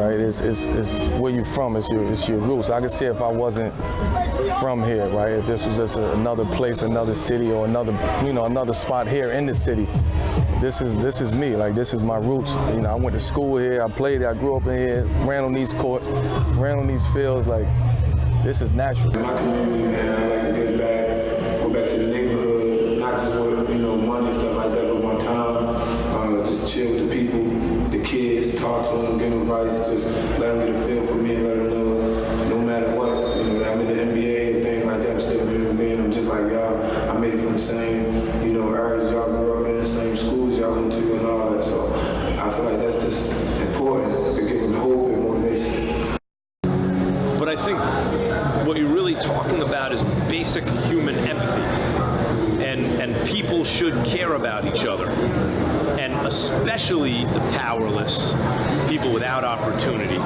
right? It's where you're from, it's your roots. I could say if I wasn't from here, right? If this was just another place, another city, or another spot here in the city, this is me. Like, this is my roots. You know, I went to school here, I played here, I grew up in here, ran on these courts, ran on these fields. Like, this is natural. In my community, man, I like to give back, go back to the neighborhood, not just with money and stuff like that, but my time, just chill with the people, the kids, talk to them, give them advice, just let them get a feel for me, and let them know no matter what, I'm in the NBA and things like that, I'm still a human being. I'm just like y'all. I made it from the same, areas y'all grew up in, the same schools y'all went to and all that. So I feel like that's just important to give them hope and motivation. But I think what you're really talking about is basic human empathy. And people should care about each other. And especially the powerless, people without opportunity.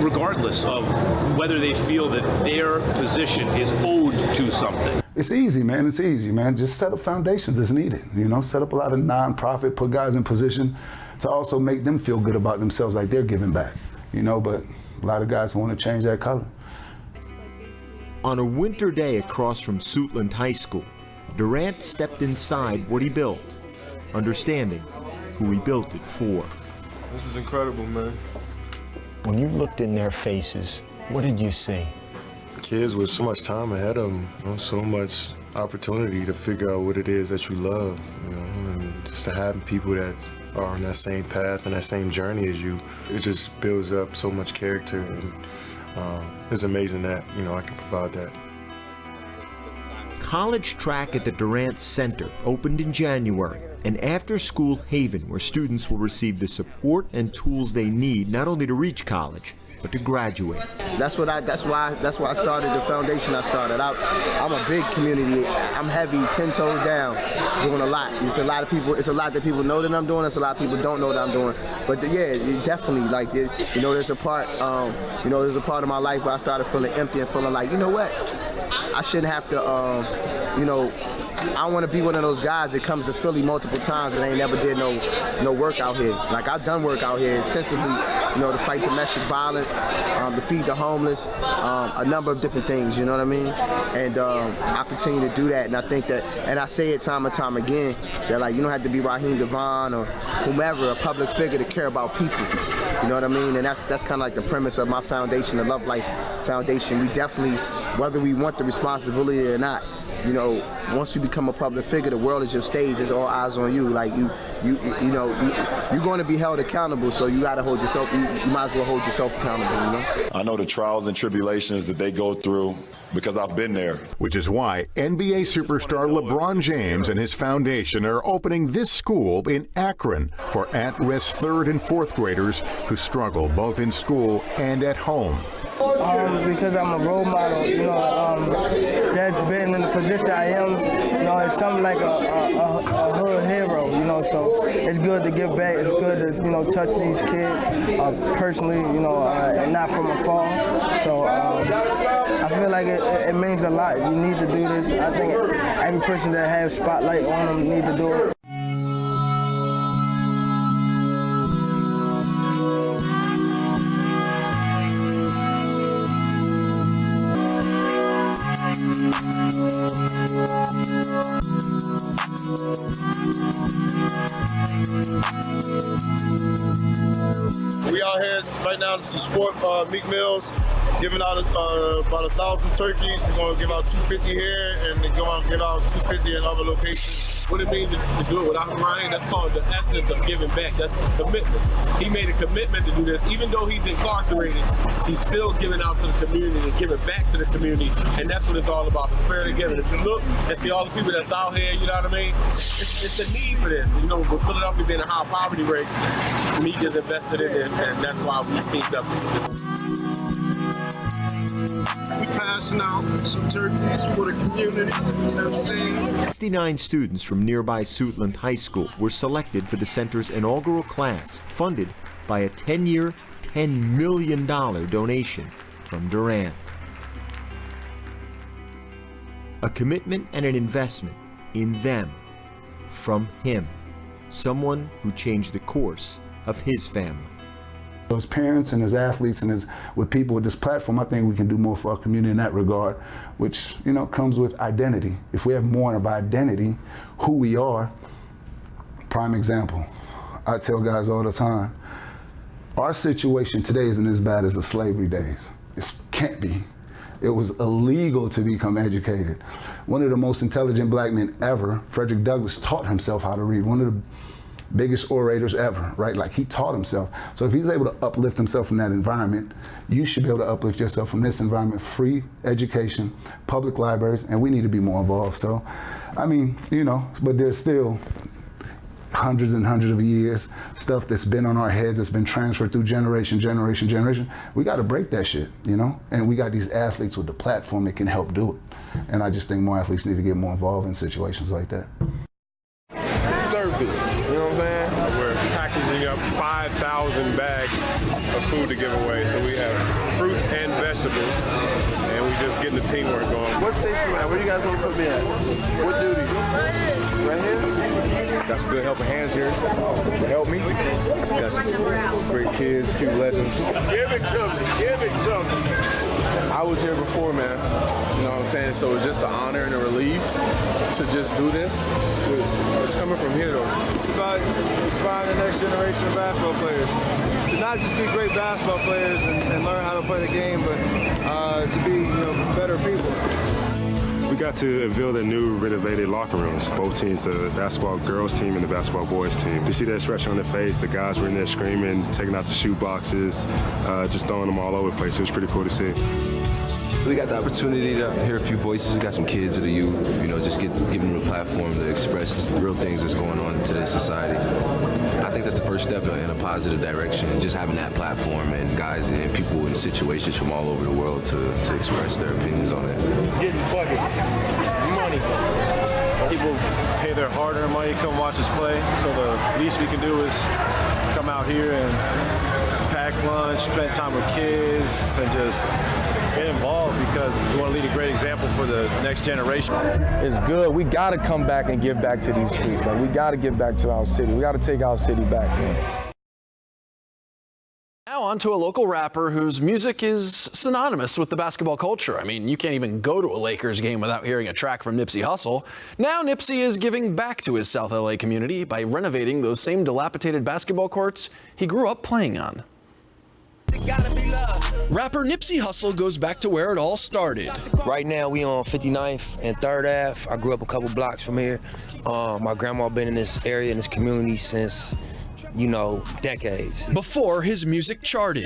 Regardless of whether they feel that their position is owed to something. It's easy, man. It's easy, man. Just set up foundations as needed. Set up a lot of nonprofit, put guys in position to also make them feel good about themselves, like they're giving back. But a lot of guys want to change that color. On a winter day across from Suitland High School, Durant stepped inside what he built, understanding who he built it for. This is incredible, man. When you looked in their faces, what did you see? Kids with so much time ahead of them, so much opportunity to figure out what it is that you love, and just to have people that are on that same path and that same journey as you, it just builds up so much character, and it's amazing that, I can provide that. College track at the Durant Center opened in January, an after-school haven where students will receive the support and tools they need not only to reach college, but to graduate. That's why I started the foundation I started. I'm a big community. I'm heavy, 10 toes down, doing a lot. It's a lot that people know that I'm doing. There's a lot of people don't know that I'm doing. But it definitely, there's a part, there's a part of my life where I started feeling empty and feeling like, what? I shouldn't have to, I want to be one of those guys that comes to Philly multiple times but ain't never did no work out here. Like, I've done work out here extensively, to fight domestic violence, to feed the homeless, a number of different things, you know what I mean? And I continue to do that, and I think that, and I say it time and time again, that you don't have to be Raheem Devon or whomever, a public figure, to care about people. You know what I mean? And that's kind of like the premise of my foundation, the Love Life Foundation. We definitely, whether we want the responsibility or not, once you become a public figure, the world is your stage. It's all eyes on you. Like, you're going to be held accountable. So you got to hold yourself. You might as well hold yourself accountable. I know the trials and tribulations that they go through because I've been there. Which is why NBA superstar LeBron James and his foundation are opening this school in Akron for at-risk 3rd and 4th graders who struggle both in school and at home. Because I'm a role model, that's been in the position I am, it's something like a hood hero, so it's good to give back, it's good to, touch these kids personally, and not from afar. So I feel like it means a lot. You need to do this. I think every person that has spotlight on them need to do it. We out here right now to support Meek Mill's, giving out about 1,000 turkeys. We're going to give out 250 here, and they're going to give out 250 in other locations. What it means to do it without Ryan, that's called the essence of giving back. That's commitment. He made a commitment to do this. Even though he's incarcerated, he's still giving out to the community and giving back to the community. And that's what it's all about, the spirit of giving. If you look and see all the people that's out here, you know what I mean? It's the need for this. With Philadelphia being a high poverty rate, Meek is invested in this, and that's why we teamed up. We passing out some turkeys for the community, you know what I'm saying? 69 students from nearby Suitland High School were selected for the center's inaugural class, funded by a 10-year, $10 million donation from Durant. A commitment and an investment in them, from him, someone who changed the course of his family. As parents and as athletes and as with people with this platform, I think we can do more for our community in that regard, which, you know, comes with identity. If we have more of identity, who we are, prime example, I tell guys all the time, our situation today isn't as bad as the slavery days. It can't be. It was illegal to become educated. One of the most intelligent black men ever, Frederick Douglass, taught himself how to read. One of the biggest orators ever, right? Like, he taught himself. So if he's able to uplift himself from that environment, you should be able to uplift yourself from this environment. Free education, public libraries, and we need to be more involved. So, I mean, you know, but there's still hundreds and hundreds of years, stuff that's been on our heads, that's been transferred through generation. We got to break that shit, you know? And we got these athletes with the platform that can help do it. And I just think more athletes need to get more involved in situations like that. Service, you know what I'm saying? We're packaging up 5,000 bags of food to give away. So we have fruit and vegetables, and we just getting the teamwork going. What station am I? Where do you guys want to put me at? What duty? Right here? Got some good helping hands here to help me. Got some great kids, a few legends. Give it to me. Give it to me. I was here before, man. You know what I'm saying? So it's just an honor and a relief to just do this. It's coming from here, though. It's about inspiring the next generation of basketball players. To not just be great basketball players and learn how to play the game, but to be, you know, better people. We got to unveil the new renovated locker rooms, both teams, the basketball girls team and the basketball boys team. You see that expression on their face, the guys were in there screaming, taking out the shoe boxes, just throwing them all over the place. It was pretty cool to see. We got the opportunity to hear a few voices. We got some kids of the youth, you know, just giving them a platform to express real things that's going on in today's society. I think that's the first step in a positive direction, just having that platform and guys and people in situations from all over the world to express their opinions on it. Getting buckets, money. People pay their hard-earned money to come watch us play, so the least we can do is come out here and pack lunch, spend time with kids, and just get involved because we want to lead a great example for the next generation. It's good. We got to come back and give back to these streets. Like, we got to give back to our city. We got to take our city back, man. Now on to a local rapper whose music is synonymous with the basketball culture. I mean, you can't even go to a Lakers game without hearing a track from Nipsey Hussle. Now Nipsey is giving back to his South LA community by renovating those same dilapidated basketball courts he grew up playing on. Rapper Nipsey Hussle goes back to where it all started. Right now we on 59th and 3rd Ave. I grew up a couple blocks from here. My grandma been in this area, in this community since, you know, decades. Before his music charted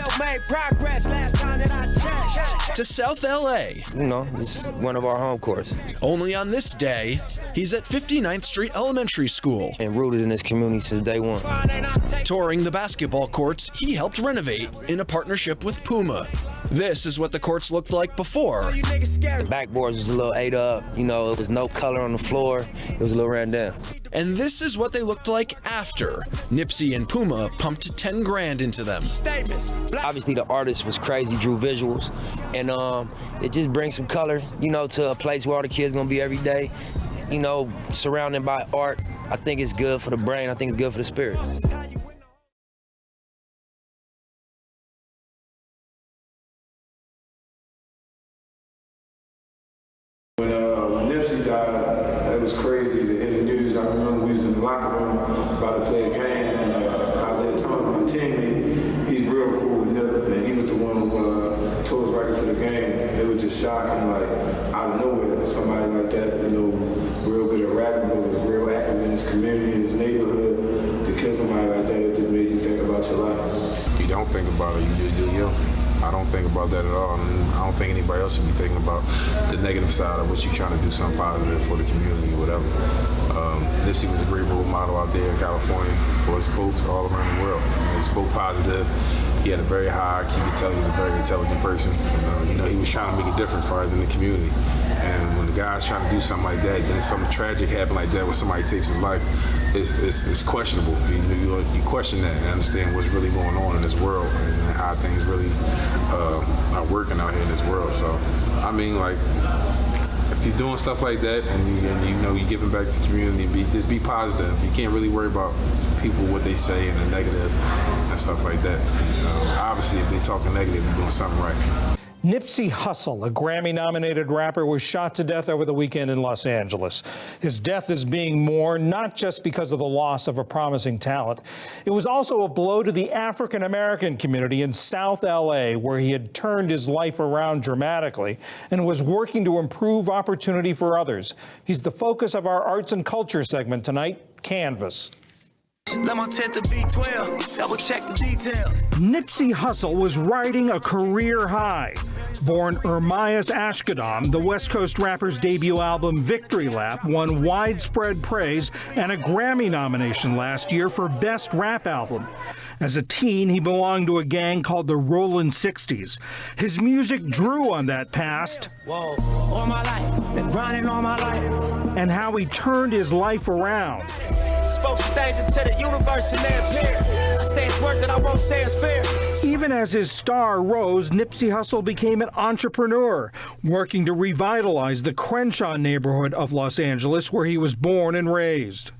to South LA. You know, it's one of our home courts. Only on this day, he's at 59th Street Elementary School. And rooted in this community since day one. Touring the basketball courts he helped renovate in a partnership with Puma. This is what the courts looked like before. The backboards was a little ate up, you know, it was no color on the floor, it was a little ran down. And this is what they looked like after. Nipsey and Puma pumped 10 grand into them. Obviously the artist was crazy, drew visuals, and it just brings some color, you know, to a place where all the kids gonna be every day, you know, surrounded by art. I think it's good for the brain, I think it's good for the spirit. When Nipsey died, it was crazy to hear the news. I remember we was in the locker room about to play a game, and I was at time my teammate, he's real cool with Nip, and he was the one who told us right before the game. It was just shocking, like, out of nowhere, somebody like that, you know, real good at rapping, but was real active in his community, in his neighborhood. To kill somebody like that, it just made you think about your life. You don't think about it, you do you. I don't think about that at all, and I don't think anybody else should be thinking about the negative side of what you're trying to do something positive for the community or whatever. Nipsey was a great role model out there in California for his folks all around the world. He spoke positive. He had a very high IQ. You could tell he was a very intelligent person. You know, he was trying to make a difference for us in the community. And when the guy's trying to do something like that, then something tragic happen like that, when somebody takes his life, it's questionable. You question that and understand what's really going on in this world and how things really are working out here in this world. So, I mean, like, if you're doing stuff like that and you know you're giving back to the community, just be positive. You can't really worry about people, what they say, and the negative and stuff like that. And, obviously, if they're talking negative, you're doing something right. Nipsey Hussle, a Grammy-nominated rapper, was shot to death over the weekend in Los Angeles. His death is being mourned not just because of the loss of a promising talent. It was also a blow to the African-American community in South LA, where he had turned his life around dramatically and was working to improve opportunity for others. He's the focus of our arts and culture segment tonight, Canvas. B12, double check the details. Nipsey Hussle was riding a career high. Born Ermias Ashkadam, the West Coast rapper's debut album Victory Lap won widespread praise and a Grammy nomination last year for Best Rap Album. As a teen, he belonged to a gang called the Rollin' 60s. His music drew on that past. Whoa, all my life, been grinding all my life. And how he turned his life around. Spoke some things into the universe and they appeared. I say it's worth it, I won't say it's fair. Even as his star rose, Nipsey Hussle became an entrepreneur, working to revitalize the Crenshaw neighborhood of Los Angeles, where he was born and raised.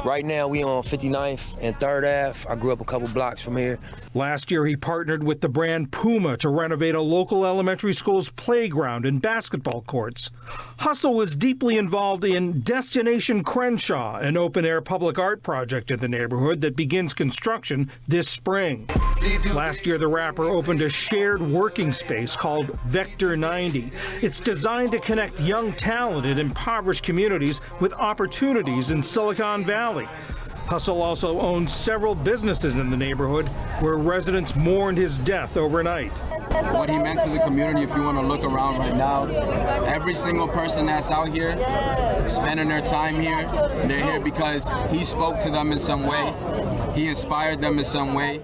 Right now, we on 59th and 3rd Ave. I grew up a couple blocks from here. Last year, he partnered with the brand Puma to renovate a local elementary school's playground and basketball courts. Hussle was deeply involved in Destination Crenshaw, an open-air public art project in the neighborhood that begins construction this spring. Last year, the rapper opened a shared working space called Vector 90. It's designed to connect young talent in impoverished communities with opportunities in Silicon Valley. Hussle also owns several businesses in the neighborhood where residents mourned his death overnight. What he meant to the community, if you want to look around right now, every single person that's out here spending their time here, they're here because he spoke to them in some way, he inspired them in some way.